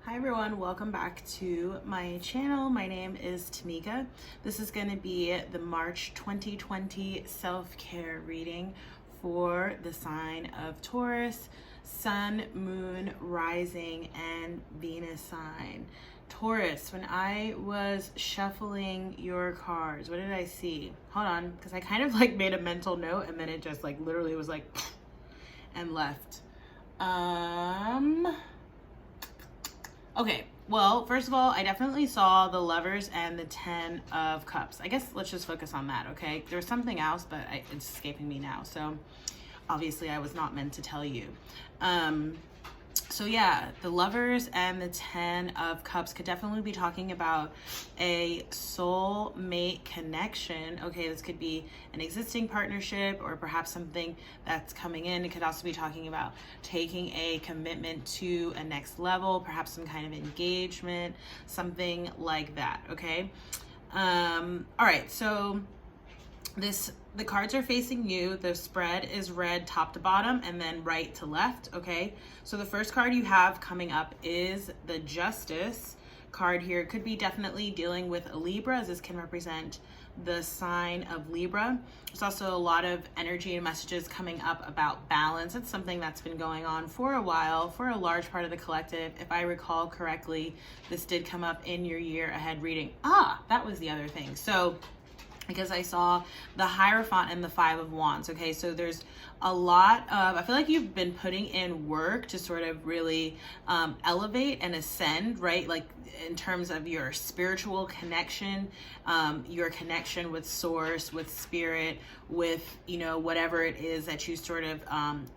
Hi everyone, welcome back to my channel. My name is Tamika. This is going to be the March 2020 self-care reading for the sign of Taurus, Sun, Moon, Rising, and Venus sign. Taurus, when I was shuffling your cards, what did I see? Hold on, because I kind of like made a mental note and then it just like literally was like and left. Okay, well, first of all, I definitely saw the Lovers and the 10 of Cups. I guess let's just focus on that, okay? There's something else, but it's escaping me now. So obviously I was not meant to tell you. So yeah, the Lovers and the 10 of Cups could definitely be talking about a soulmate connection. Okay, this could be an existing partnership or perhaps something that's coming in. It could also be talking about taking a commitment to a next level, perhaps some kind of engagement, something like that, okay? All right, so the cards are facing you. The spread is read top to bottom and then right to left, okay? So the first card you have coming up is the Justice card here. It could be definitely dealing with a Libra, as this can represent the sign of Libra. There's also a lot of energy and messages coming up about balance. It's something that's been going on for a while, for a large part of the collective. If I recall correctly, this did come up in your year ahead reading. That was the other thing. So because I saw the Hierophant and the 5 of Wands. Okay, so there's a lot of, I feel like you've been putting in work to sort of really elevate and ascend, right? Like in terms of your spiritual connection, your connection with source, with spirit, with, you know, whatever it is that you sort of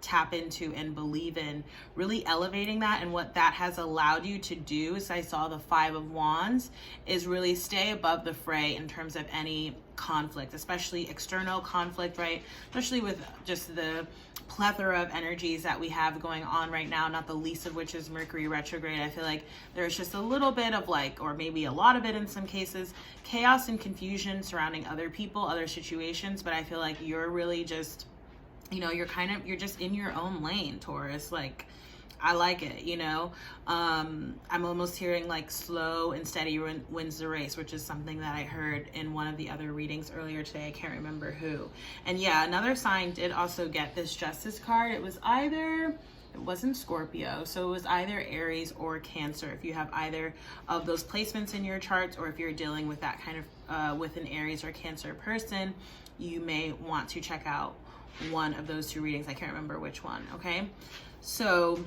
tap into and believe in, really elevating that. And what that has allowed you to do, as I saw the 5 of Wands, is really stay above the fray in terms of any conflict, especially external conflict, right? Especially with just the plethora of energies that we have going on right now, not the least of which is Mercury retrograde. I feel like there's just a little bit of like, or maybe a lot of it in some cases, chaos and confusion surrounding other people, other situations. But I feel like you're really just, you know, you're just in your own lane, Taurus. Like, I like it, you know. I'm almost hearing like slow and steady wins the race, which is something that I heard in one of the other readings earlier today. I can't remember who. And yeah, another sign did also get this Justice card. It wasn't Scorpio, so it was either Aries or Cancer. If you have either of those placements in your charts, or if you're dealing with that kind of with an Aries or Cancer person, you may want to check out one of those two readings. I can't remember which one, okay? So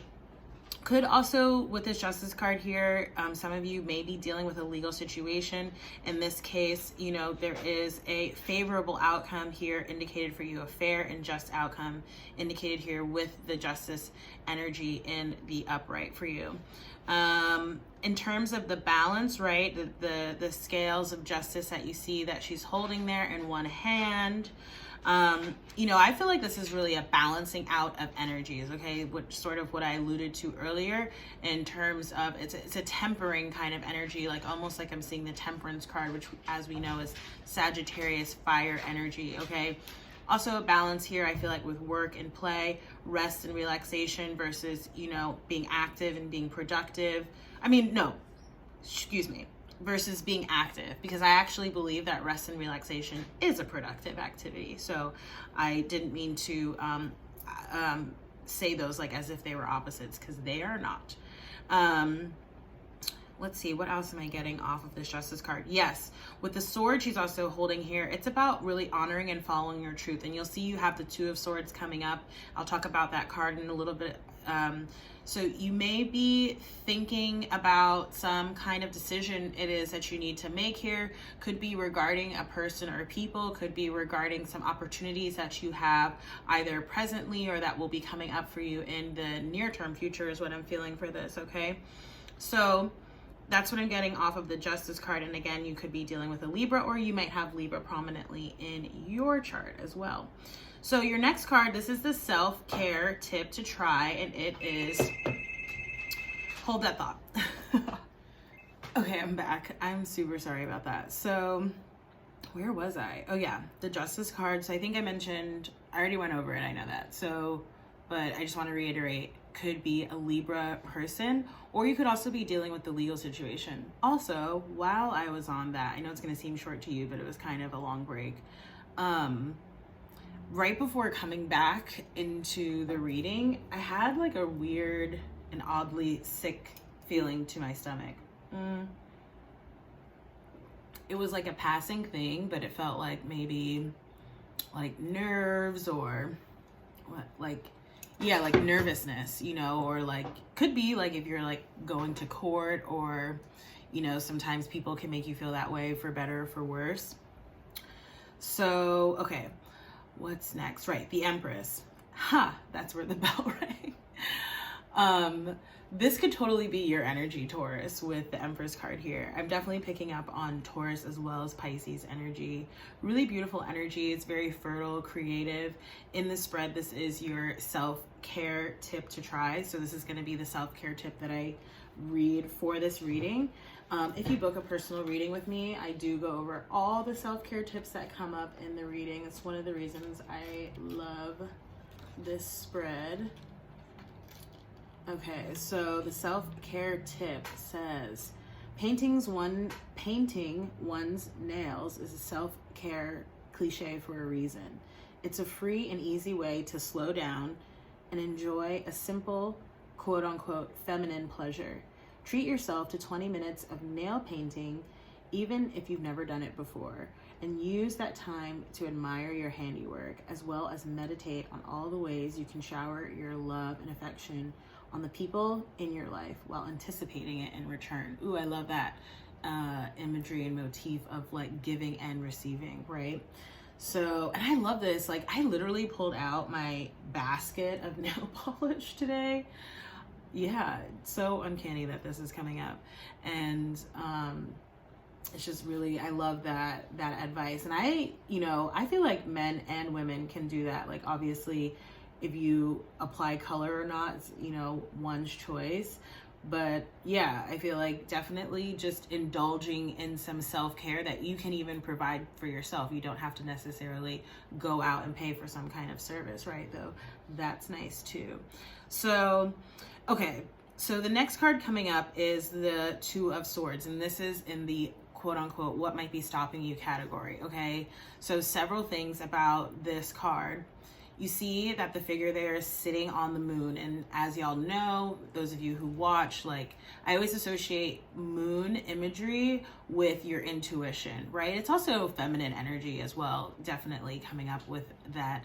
could also, with this Justice card here, some of you may be dealing with a legal situation. In this case, you know, there is a favorable outcome here indicated for you, a fair and just outcome indicated here with the Justice energy in the upright for you. In terms of the balance, right, the scales of justice that you see that she's holding there in one hand, you know, I feel like this is really a balancing out of energies, okay, which sort of what I alluded to earlier in terms of it's a tempering kind of energy, like almost like I'm seeing the Temperance card, which as we know is Sagittarius fire energy, okay? Also a balance here, I feel like, with work and play, rest and relaxation versus, you know, being active and being productive. Versus being active, because I actually believe that rest and relaxation is a productive activity. So I didn't mean to say those like as if they were opposites, because they are not. Let's see, what else am I getting off of this Justice card? Yes, with the sword she's also holding here, it's about really honoring and following your truth. And you'll see you have the 2 of Swords coming up. I'll talk about that card in a little bit. So you may be thinking about some kind of decision it is that you need to make here. Could be regarding a person or people, could be regarding some opportunities that you have either presently or that will be coming up for you in the near term future is what I'm feeling for this, okay? So that's what I'm getting off of the Justice card. And again, you could be dealing with a Libra, or you might have Libra prominently in your chart as well. So your next card, this is the self-care tip to try, and it is, hold that thought. Okay, I'm back. I'm super sorry about that. So where was I? Oh yeah, the Justice card. So I think I mentioned, I already went over it, I know that. So but I just want to reiterate, could be a Libra person, or you could also be dealing with the legal situation. Also, while I was on that, I know it's going to seem short to you, but it was kind of a long break. Right before coming back into the reading, I had like a weird and oddly sick feeling to my stomach. It was like a passing thing, but it felt like maybe like nerves or what, like, yeah, like nervousness, you know, or like could be like if you're like going to court, or, you know, sometimes people can make you feel that way for better or for worse. So, okay, what's next? Right, the Empress. That's where the bell rang. This could totally be your energy, Taurus, with the Empress card here. I'm definitely picking up on Taurus as well as Pisces energy. Really beautiful energy. It's very fertile, creative. In the spread, this is your self-care tip to try. So this is going to be the self-care tip that I read for this reading. If you book a personal reading with me, I do go over all the self-care tips that come up in the reading. It's one of the reasons I love this spread. Okay, so the self-care tip says, painting one's nails is a self-care cliche for a reason. It's a free and easy way to slow down and enjoy a simple, quote-unquote, feminine pleasure. Treat yourself to 20 minutes of nail painting, even if you've never done it before, and use that time to admire your handiwork, as well as meditate on all the ways you can shower your love and affection on the people in your life while anticipating it in return. Ooh, I love that imagery and motif of like giving and receiving, right? So, and I love this. Like, I literally pulled out my basket of nail polish today. Yeah, it's so uncanny that this is coming up. And it's just really, I love that advice. And I feel like men and women can do that. Like, obviously, if you apply color or not, it's, one's choice. But yeah, I feel like definitely just indulging in some self-care that you can even provide for yourself. You don't have to necessarily go out and pay for some kind of service, right? Though that's nice too. So, okay. So the next card coming up is the Two of Swords. And this is in the quote unquote, what might be stopping you category. Okay. So several things about this card. You see that the figure there is sitting on the moon. And as y'all know, those of you who watch, like, I always associate moon imagery with your intuition, right? It's also feminine energy as well, definitely coming up with that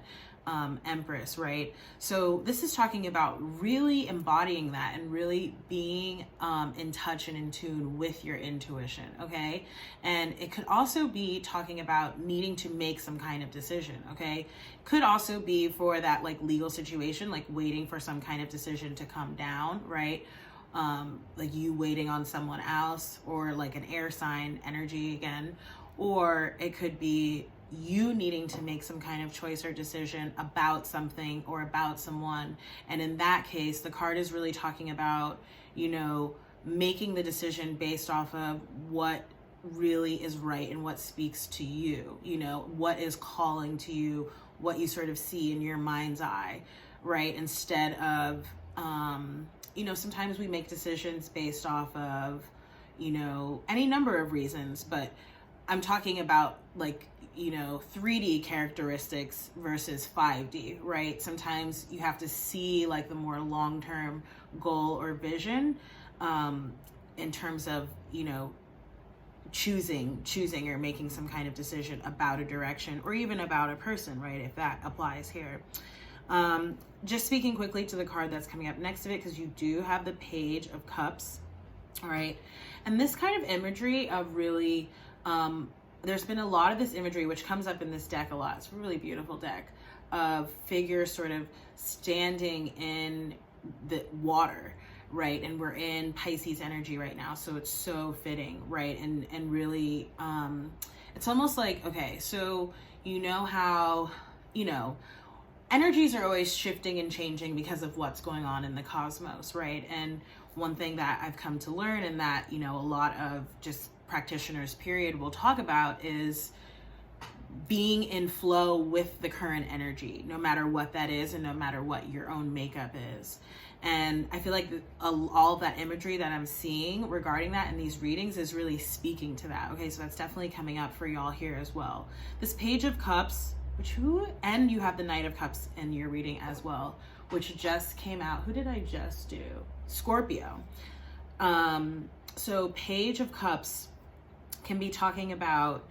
Empress, right? So this is talking about really embodying that and really being in touch and in tune with your intuition, okay? And it could also be talking about needing to make some kind of decision, okay? Could also be for that like legal situation, like waiting for some kind of decision to come down, right? Like you waiting on someone else, or like an air sign energy again, or it could be you needing to make some kind of choice or decision about something or about someone. And in that case, the card is really talking about, making the decision based off of what really is right and what speaks to you, what is calling to you, what you sort of see in your mind's eye, right? Instead of, sometimes we make decisions based off of, any number of reasons, but I'm talking about like, 3D characteristics versus 5D, right? Sometimes you have to see like the more long-term goal or vision in terms of, choosing or making some kind of decision about a direction or even about a person, right? If that applies here. Just speaking quickly to the card that's coming up next to it, because you do have the Page of Cups, all right? And this kind of imagery of really, there's been a lot of this imagery which comes up in this deck a lot. It's a really beautiful deck of figures sort of standing in the water, right? And we're in Pisces energy right now, so it's so fitting, right? And really, it's almost like, okay, so how, energies are always shifting and changing because of what's going on in the cosmos, right? And one thing that I've come to learn, and that, a lot of just practitioners period will talk about, is being in flow with the current energy, no matter what that is and no matter what your own makeup is. And I feel like all of that imagery that I'm seeing regarding that in these readings is really speaking to that. Okay, so that's definitely coming up for y'all here as well. This Page of Cups, and you have the Knight of Cups in your reading as well, which just came out. Who did I just do? Scorpio. So Page of Cups can be talking about,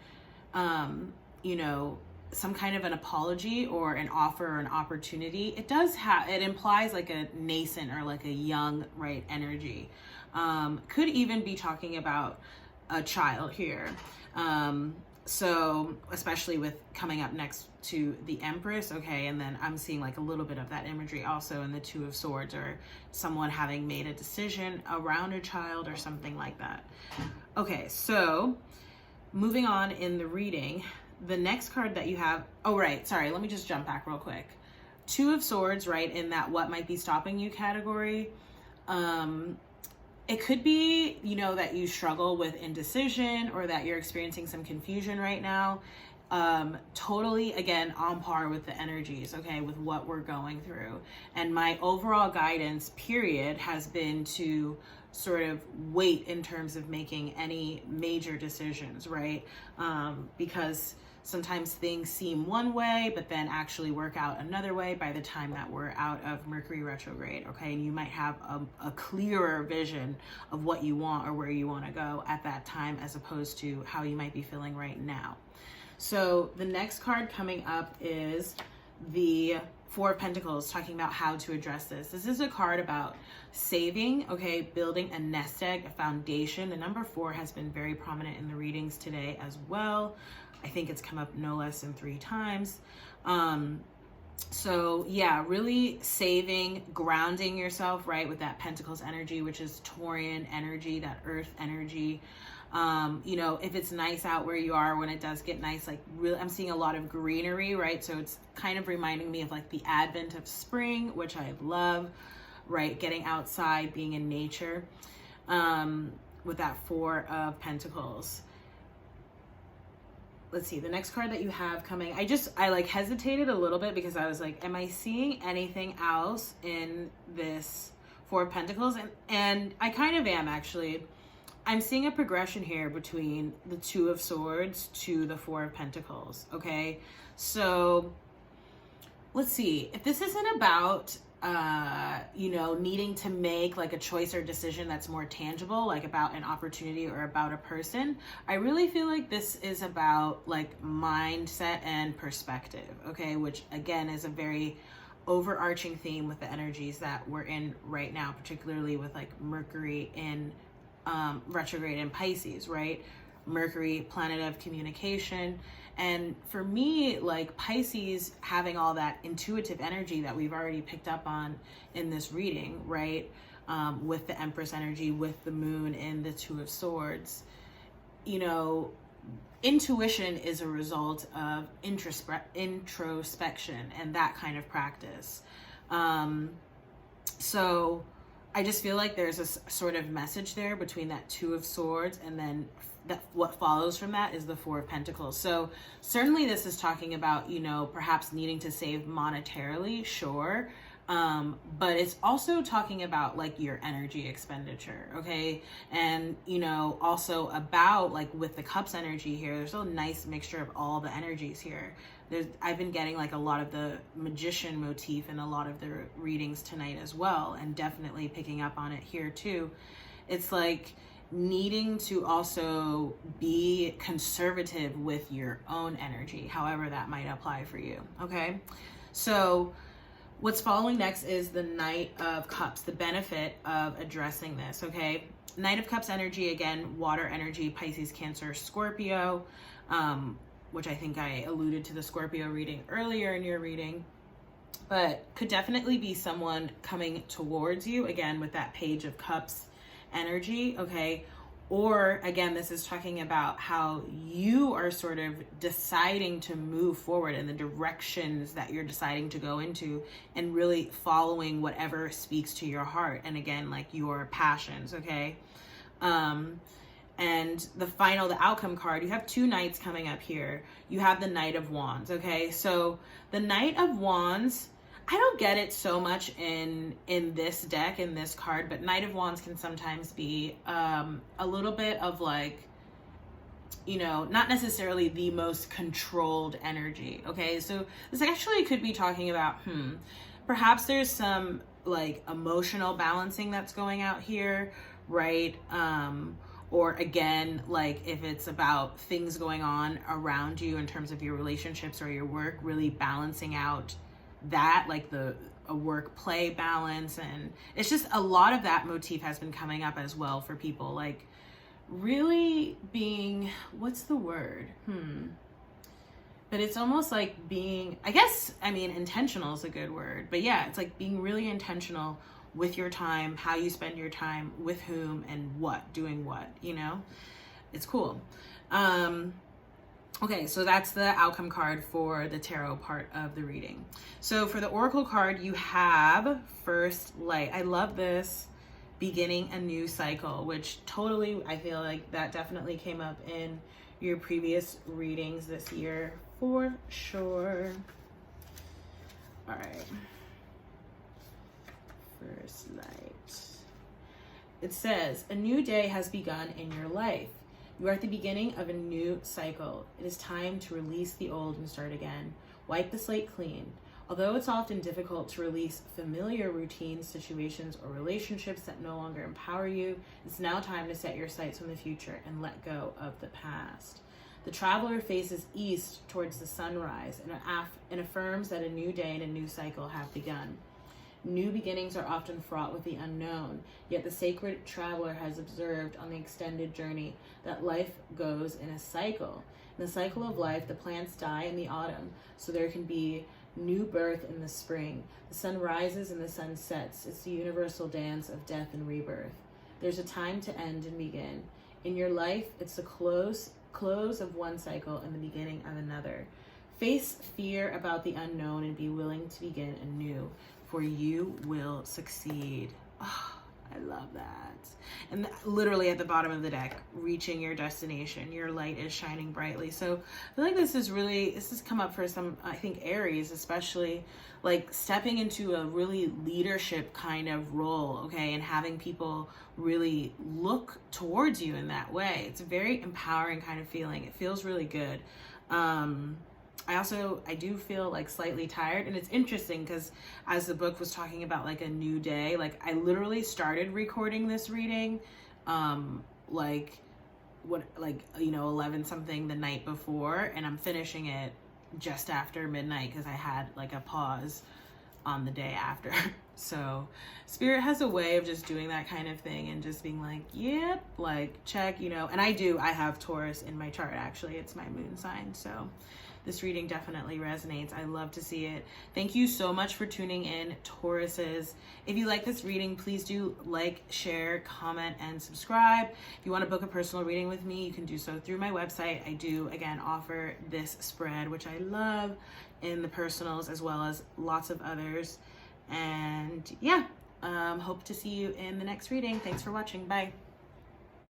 some kind of an apology or an offer or an opportunity. It implies like a nascent or like a young, right, energy. Could even be talking about a child here. So especially with coming up next to the Empress, okay, and then I'm seeing like a little bit of that imagery also in the Two of Swords, or someone having made a decision around a child or something like that. Okay, so moving on in the reading, the next card that you have, let me just jump back real quick. Two of Swords, right, in that what might be stopping you category. It could be, that you struggle with indecision or that you're experiencing some confusion right now. Totally, again, on par with the energies, okay, with what we're going through. And my overall guidance, period, has been to sort of wait in terms of making any major decisions, right? Because sometimes things seem one way, but then actually work out another way by the time that we're out of Mercury retrograde, okay? And you might have a clearer vision of what you want or where you want to go at that time, as opposed to how you might be feeling right now. So the next card coming up is the Four of Pentacles, talking about how to address this. This is a card about saving, okay, building a nest egg, a foundation. The number 4 has been very prominent in the readings today as well. I think it's come up no less than 3 times. So yeah, really saving, grounding yourself, right, with that Pentacles energy, which is Taurian energy, that earth energy. If it's nice out where you are, when it does get nice, like really, I'm seeing a lot of greenery, right? So it's kind of reminding me of like the advent of spring, which I love, right? Getting outside, being in nature, with that Four of Pentacles. Let's see, the next card that you have coming, I like hesitated a little bit because I was like, am I seeing anything else in this Four of Pentacles? And I kind of am, actually. I'm seeing a progression here between the Two of Swords to the Four of Pentacles, okay? So let's see, if this isn't about, needing to make like a choice or decision that's more tangible, like about an opportunity or about a person, I really feel like this is about like mindset and perspective, okay? Which again is a very overarching theme with the energies that we're in right now, particularly with like Mercury in retrograde in Pisces, right? Mercury, planet of communication. And for me, like Pisces having all that intuitive energy that we've already picked up on in this reading, right? With the Empress energy, with the moon in the Two of Swords, intuition is a result of introspection and that kind of practice. So I just feel like there's a sort of message there between that Two of Swords, and then what follows from that is the Four of Pentacles. So certainly this is talking about, perhaps needing to save monetarily, sure. But it's also talking about like your energy expenditure, okay? And, also about like with the Cups energy here, there's a nice mixture of all the energies here. I've been getting like a lot of the Magician motif in a lot of the readings tonight as well, and definitely picking up on it here too. It's like needing to also be conservative with your own energy, however that might apply for you, okay? So what's following next is the Knight of Cups, the benefit of addressing this, okay? Knight of Cups energy, again, water energy, Pisces, Cancer, Scorpio, which I think I alluded to the Scorpio reading earlier in your reading, but could definitely be someone coming towards you, again, with that Page of Cups energy, okay? Or again, this is talking about how you are sort of deciding to move forward in the directions that you're deciding to go into, and really following whatever speaks to your heart. And again, like your passions, okay? And the outcome card, you have 2 knights coming up here. You have the Knight of Wands, okay? So the Knight of Wands, I don't get it so much in this deck, in this card, but Knight of Wands can sometimes be a little bit of like, you know, not necessarily the most controlled energy, okay? So this actually could be talking about, perhaps there's some like emotional balancing that's going out here, right? Or again, like if it's about things going on around you in terms of your relationships or your work, really balancing out that, like a work-play balance. And it's just a lot of that motif has been coming up as well for people, like really being, what's the word? But it's almost like being, I guess, I mean, intentional is a good word, but yeah, it's like being really intentional with your time, how you spend your time, with whom, and what, doing what, you know? It's cool. Okay, so that's the outcome card for the tarot part of the reading. So for the oracle card, you have First Light. I love this, beginning a new cycle, which totally, I feel like that definitely came up in your previous readings this year for sure. All right. First Light. It says, a new day has begun in your life. You are at the beginning of a new cycle. It is time to release the old and start again. Wipe the slate clean. Although it's often difficult to release familiar routines, situations, or relationships that no longer empower you, it's now time to set your sights on the future and let go of the past. The traveler faces east towards the sunrise and affirms that a new day and a new cycle have begun. New beginnings are often fraught with the unknown, yet the sacred traveler has observed on the extended journey that life goes in a cycle. In the cycle of life, the plants die in the autumn, so there can be new birth in the spring. The sun rises and the sun sets. It's the universal dance of death and rebirth. There's a time to end and begin. In your life, it's the close of one cycle and the beginning of another. Face fear about the unknown and be willing to begin anew, for you will succeed. Oh, I love that. And literally at the bottom of the deck, reaching your destination, your light is shining brightly. So I feel like this has come up for some, I think, Aries, especially, like stepping into a really leadership kind of role, okay, and having people really look towards you in that way. It's a very empowering kind of feeling. It feels really good. I do feel like slightly tired, and it's interesting because as the book was talking about like a new day, like I literally started recording this reading, 11 something the night before, and I'm finishing it just after midnight because I had like a pause on the day after. So Spirit has a way of just doing that kind of thing and just being like, yep, like check, you know, and I have Taurus in my chart. Actually, it's my moon sign. So this reading definitely resonates. I love to see it. Thank you so much for tuning in, Tauruses. If you like this reading, please do like, share, comment, and subscribe. If you want to book a personal reading with me, you can do so through my website. I do, again, offer this spread, which I love, in the personals as well as lots of others. And yeah, hope to see you in the next reading. Thanks for watching. Bye.